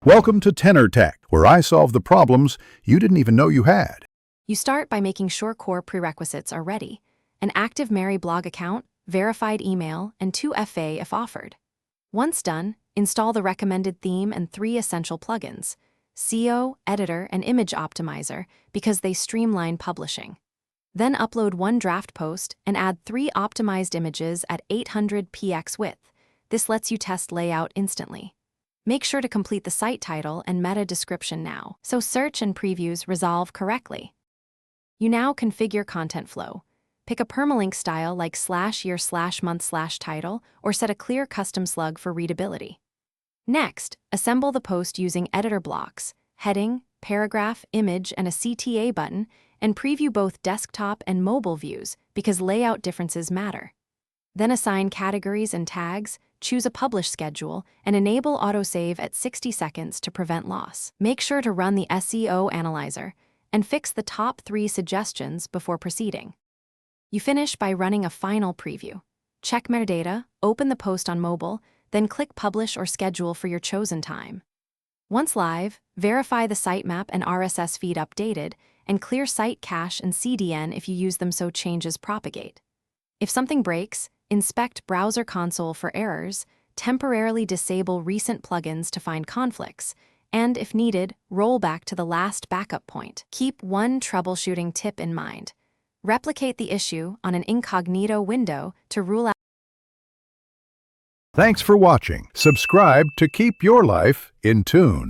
Welcome to Tenor Tech, where I solve the problems you didn't even know you had. You start by making sure core prerequisites are ready: an active Mary blog account, verified email, and 2FA if offered. Once done, install the recommended theme and 3 essential plugins: SEO, Editor, and Image Optimizer, because they streamline publishing. Then upload 1 draft post and add 3 optimized images at 800px width. This lets you test layout instantly. Make sure to complete the site title and meta description now, so search and previews resolve correctly. You now configure content flow. Pick a permalink style like /year/month/title, or set a clear custom slug for readability. Next, assemble the post using editor blocks, heading, paragraph, image, and a CTA button, and preview both desktop and mobile views because layout differences matter. Then assign categories and tags, choose a publish schedule, and enable autosave at 60 seconds to prevent loss. Make sure to run the SEO analyzer and fix the top 3 suggestions before proceeding. You finish by running a final preview. Check metadata, open the post on mobile, then click Publish or Schedule for your chosen time. Once live, verify the sitemap and RSS feed updated, and clear site cache and CDN if you use them so changes propagate. If something breaks, inspect Browser Console for errors, temporarily disable recent plugins to find conflicts, and if needed, roll back to the last backup point. Keep one troubleshooting tip in mind: replicate the issue on an incognito window to rule out. Thanks for watching. Subscribe to keep your life in tune.